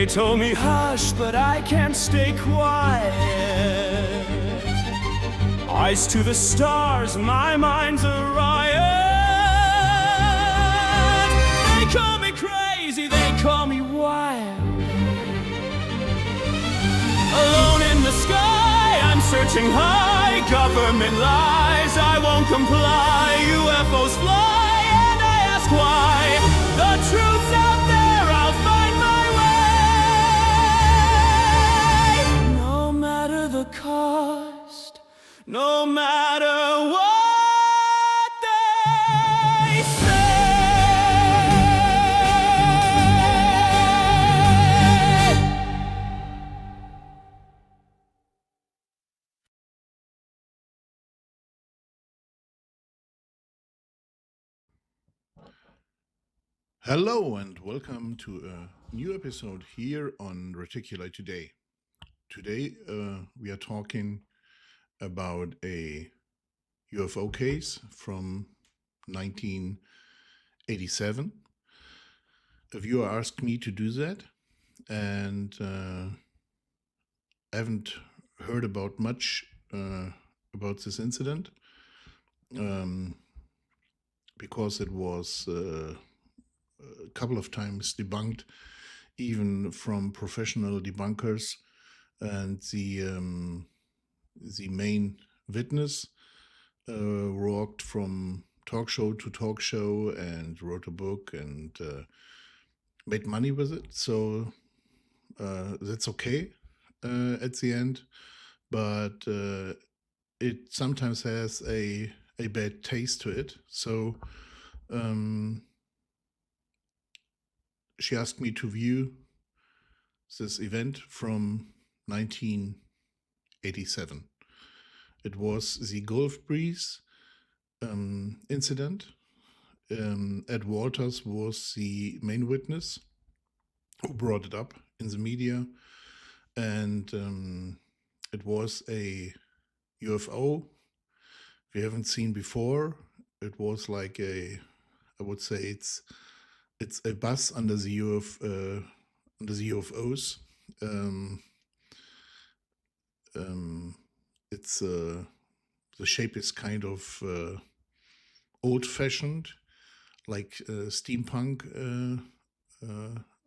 They told me hush, but I can't stay quiet. Eyes to the stars, my mind's a riot. They call me crazy, they call me wild. Alone in the sky, I'm searching high. Government lies, I won't comply. UFOs fly, and I ask why. The truth's out there, I'll find my way. No matter the cost, no matter what they say. Hello and welcome to a new episode here on Reticuli Today. Today we are talking about a UFO case from 1987. A viewer asked me to do that, and I haven't heard about much about this incident because it was a couple of times debunked, even from professional debunkers, and the main witness walked from talk show to talk show and wrote a book and made money with it. So that's okay at the end, but it sometimes has a bad taste to it. So she asked me to view this event from 1987. It was the Gulf Breeze incident. Ed Walters was the main witness who brought it up in the media, and it was a UFO we haven't seen before. It was like I would say it's a bus under the UFOs. It's the shape is kind of old-fashioned, like steampunk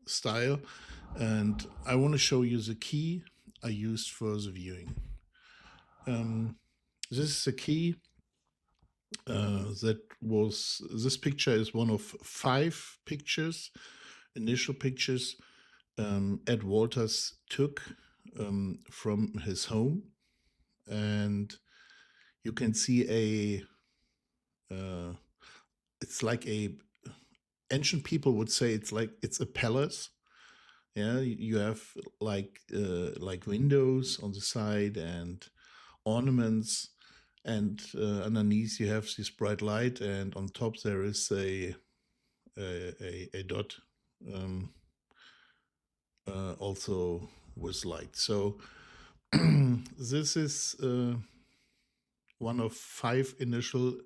style, and I want to show you the key I used for the viewing. This is the key. This picture is one of 5 pictures, initial pictures Ed Walters took from his home, and you can see it's like ancient people would say it's a palace. Yeah, you have like windows on the side and ornaments, and underneath you have this bright light, and on top there is a dot, also with light. So this is one of 5 initial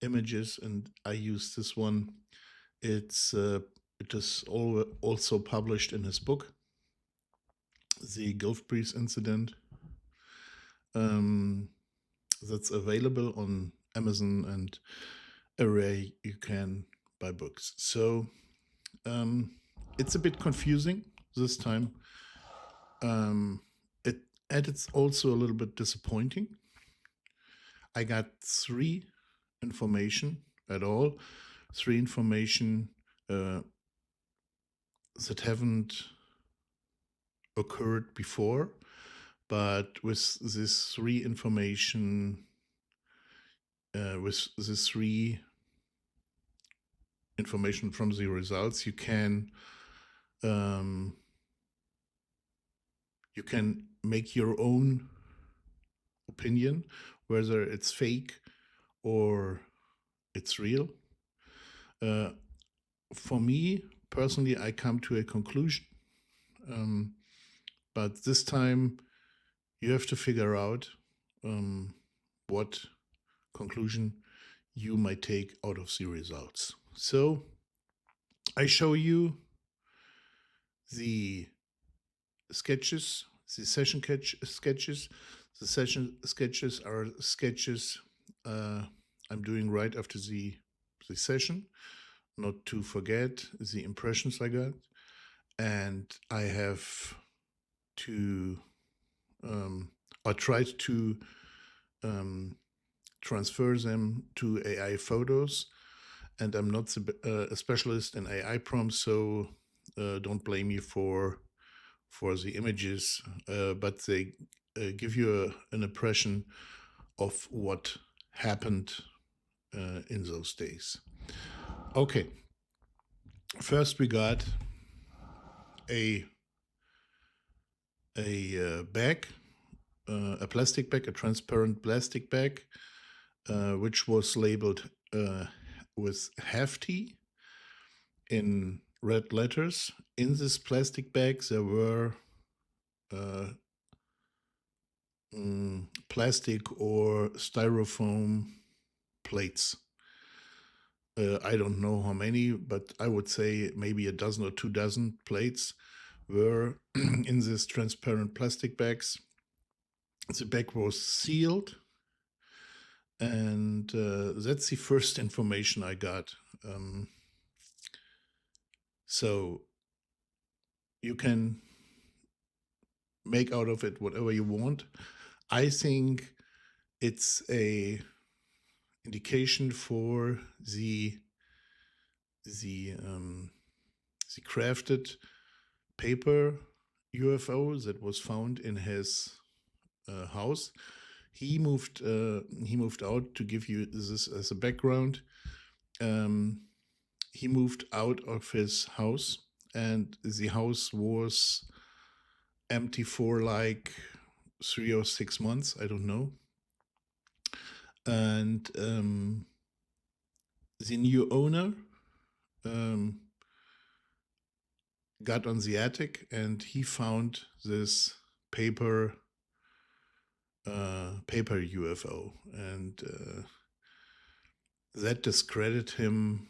images, and I use this one. It is also published in his book, The Gulf Breeze Incident. That's available on Amazon and everywhere you can buy books. So it's a bit confusing this time. It's also a little bit disappointing. I got 3 information at all, 3 information that haven't occurred before, but with this 3 information, with this 3 information from the results, you can make your own opinion whether it's fake or it's real. For me personally, I come to a conclusion, but this time you have to figure out what conclusion you might take out of the results. So I show you the sketches, the session sketches. The session sketches are sketches I'm doing right after the session, not to forget the impressions I got. And I have to, I tried to transfer them to AI photos. And I'm not a specialist in AI prompts, so don't blame me for the images, but they give you an impression of what happened in those days. Okay, first we got a bag, a plastic bag, a transparent plastic bag, which was labeled with hefty in red letters. In this plastic bag there were plastic or styrofoam plates. I don't know how many, but I would say maybe a dozen or 2 dozen plates were in these transparent plastic bags. The bag was sealed, and that's the first information I got. So you can make out of it whatever you want. I think it's a indication for the crafted paper UFO that was found in his house. He moved out, to give you this as a background. He moved out of his house, and the house was empty for like 3 or 6 months, I don't know. And the new owner got on the attic, and he found this paper UFO, and that discredited him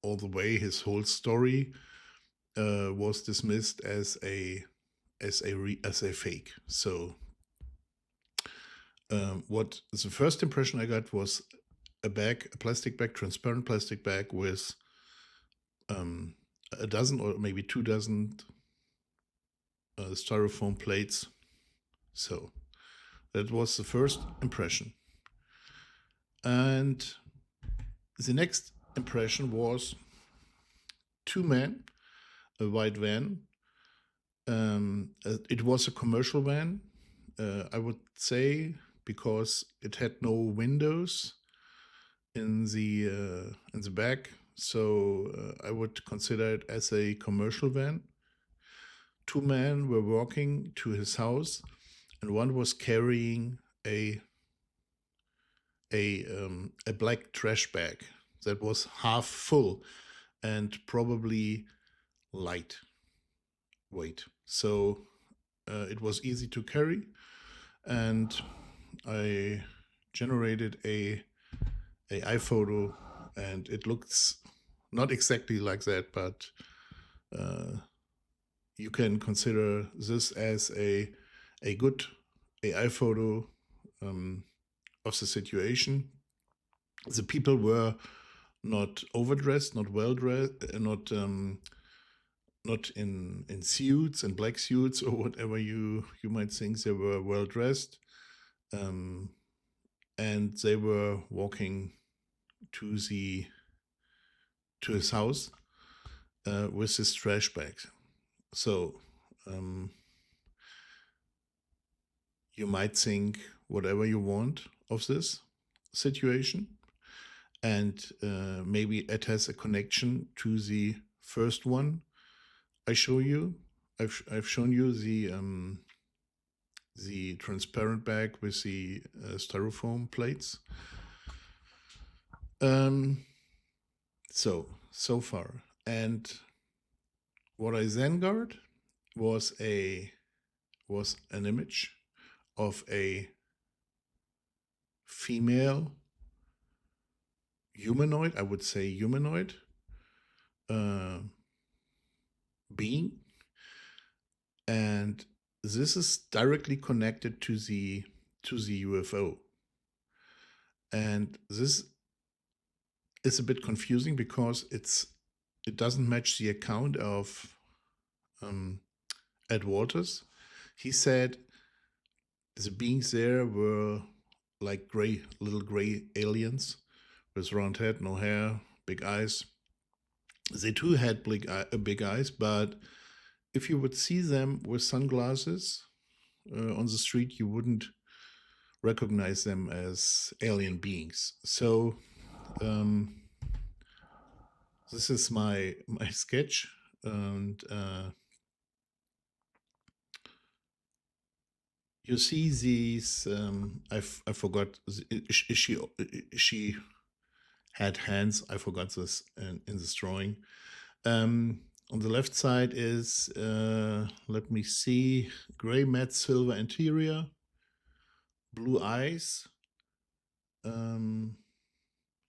all the way. His whole story was dismissed as a fake. So what the first impression I got was a plastic bag, transparent plastic bag with a dozen or maybe 2 dozen styrofoam plates. So that was the first impression. And the next impression was 2 men, a white van. It was a commercial van, I would say, because it had no windows in the back. So I would consider it as a commercial van. 2 men were walking to his house, and one was carrying a black trash bag that was half full and probably lightweight. So it was easy to carry, and I generated a iPhoto, and it looks not exactly like that, but you can consider this as a good AI photo of the situation. The people were not overdressed, not well dressed, not in suits and black suits or whatever you might think. They were well dressed, and they were walking to his house with his trash bags. So you might think whatever you want of this situation, and maybe it has a connection to the first one I show you. I've shown you the transparent bag with the styrofoam plates. So far, and what I then got was an image of a female humanoid, I would say humanoid being. and this is directly connected to the UFO. And this is a bit confusing because it doesn't match the account of Ed Walters. He said the beings there were like little gray aliens with round head, no hair, big eyes. They too had big eyes, but if you would see them with sunglasses on the street, you wouldn't recognize them as alien beings. So this is my sketch, and you see these. I forgot. She had hands. I forgot this in this drawing. On the left side is, let me see, gray matte silver interior, blue eyes,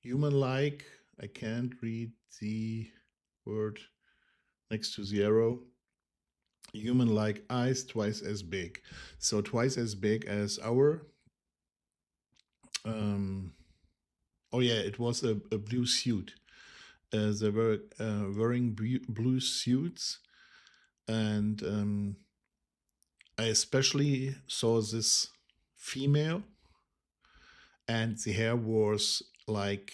human-like. I can't read the word next to the arrow. Human-like eyes, twice as big. So twice as big as our. Oh yeah, it was a blue suit. They were wearing blue suits, and I especially saw this female, and the hair was like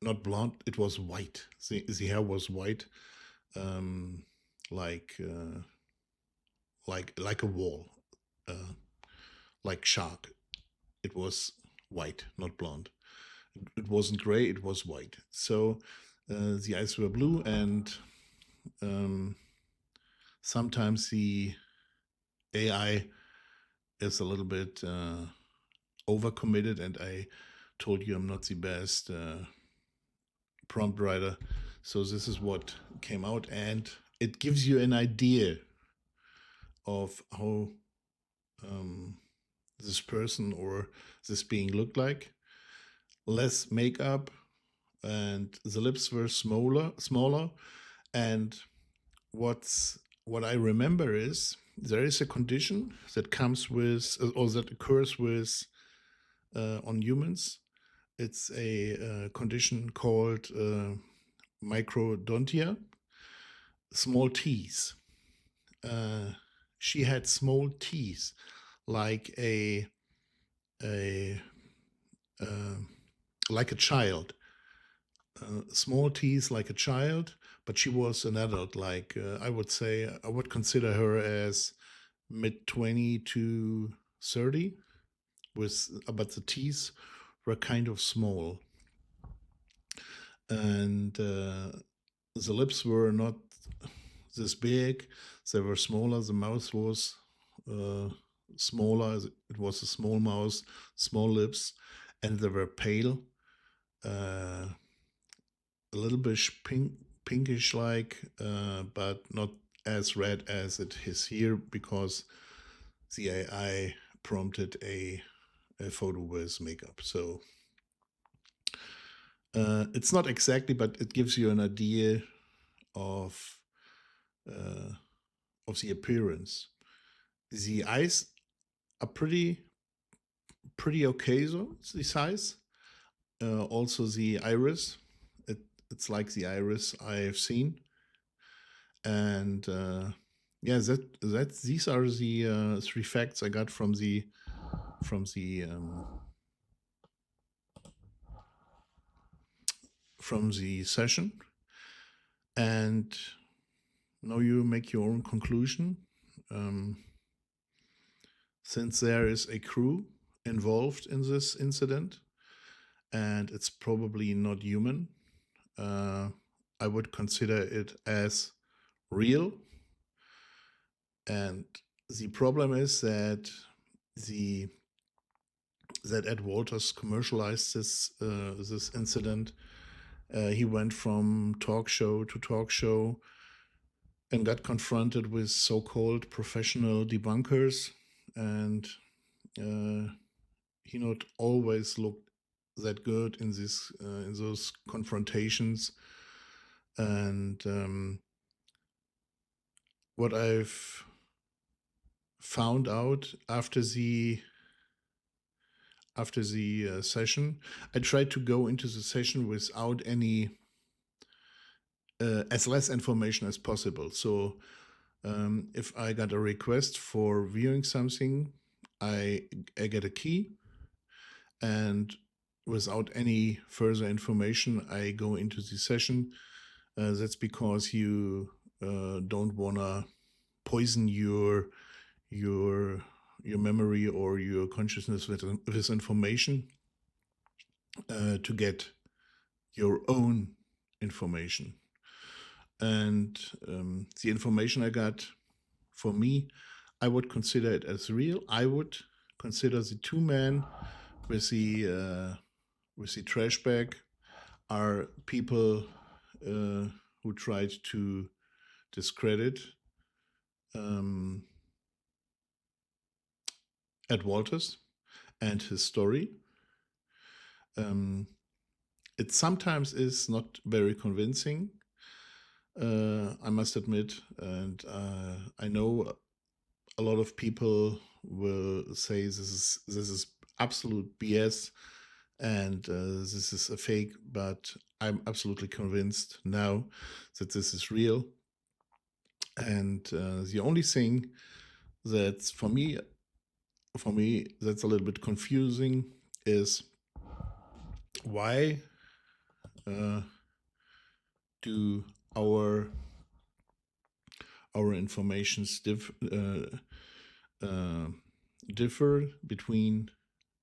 not blonde; it was white. The hair was white, like a wall, like shark. It was white, not blonde. It wasn't gray; it was white. So the eyes were blue, and sometimes the AI is a little bit overcommitted, and I told you I'm not the best prompt writer. So this is what came out, and it gives you an idea of how this person or this being looked like. Less makeup, and the lips were smaller. And what I remember is there is a condition that comes with, or that occurs with on humans. It's a condition called microdontia, small teeth. She had small teeth, like a child. Small teeth like a child, but she was an adult. Like I would consider her as mid-20 to 30, but the teeth were kind of small, and the lips were not this big; they were smaller. The mouth was smaller. It was a small mouth, small lips, and they were pale. A little bit pinkish like, but not as red as it is here, because the AI prompted a photo with makeup. So it's not exactly, but it gives you an idea of the appearance. The eyes are pretty okay, so the size. Also the iris, it's like the iris I have seen, and yeah, these are the 3 facts I got from the session. And now you make your own conclusion. Since there is a crew involved in this incident, and it's probably not human, I would consider it as real. And the problem is that Ed Walters commercialized this incident. He went from talk show to talk show and got confronted with so-called professional debunkers, and he not always looked that good in those confrontations. And what I've found out after the session. I tried to go into the session without any as less information as possible. So if I got a request for viewing something, I get a key, and without any further information, I go into the session. That's because you don't want to poison your memory or your consciousness with information to get your own information. And the information I got, for me, I would consider it as real. I would consider the two men with the trash bag are people who tried to discredit Ed Walters and his story. It sometimes is not very convincing, I must admit, and I know a lot of people will say this is absolute BS and this is a fake, but I'm absolutely convinced now that this is real. And the only thing that's for me that's a little bit confusing is why do our informations differ between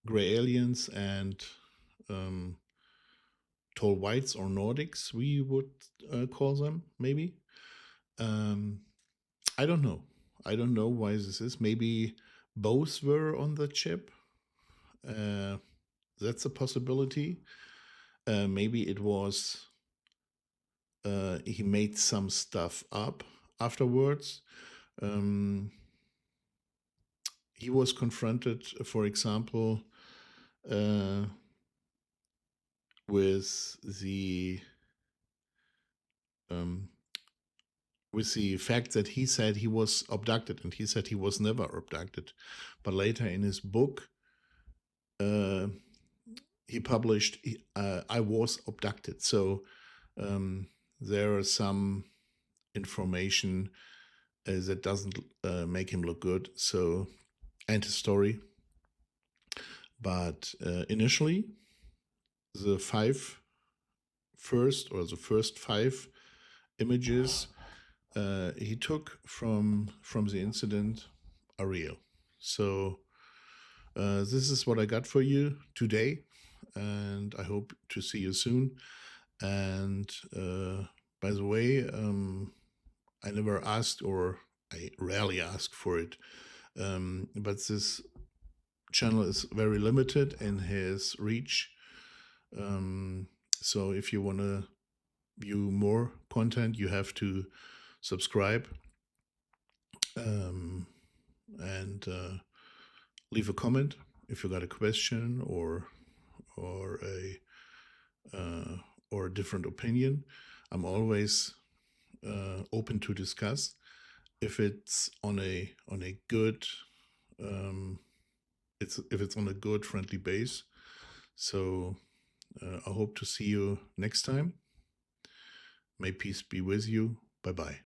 gray aliens and tall whites or Nordics, we would call them, maybe. I don't know. I don't know why this is. Maybe both were on the chip. That's a possibility. Maybe it was he made some stuff up afterwards. He was confronted, for example, with the fact that he said he was abducted, and he said he was never abducted. But later in his book, he published, I was abducted. So there are some information that doesn't make him look good. So, and his story. But initially, the first 5 images he took from the incident are real. So this is what I got for you today, and I hope to see you soon. And by the way, I never asked, or I rarely ask for it, but this channel is very limited in his reach. So if you want to view more content, you have to subscribe and leave a comment if you got a question or a different opinion. I'm always open to discuss if it's on a good if it's on a good friendly base. So I hope to see you next time. May peace be with you. Bye-bye.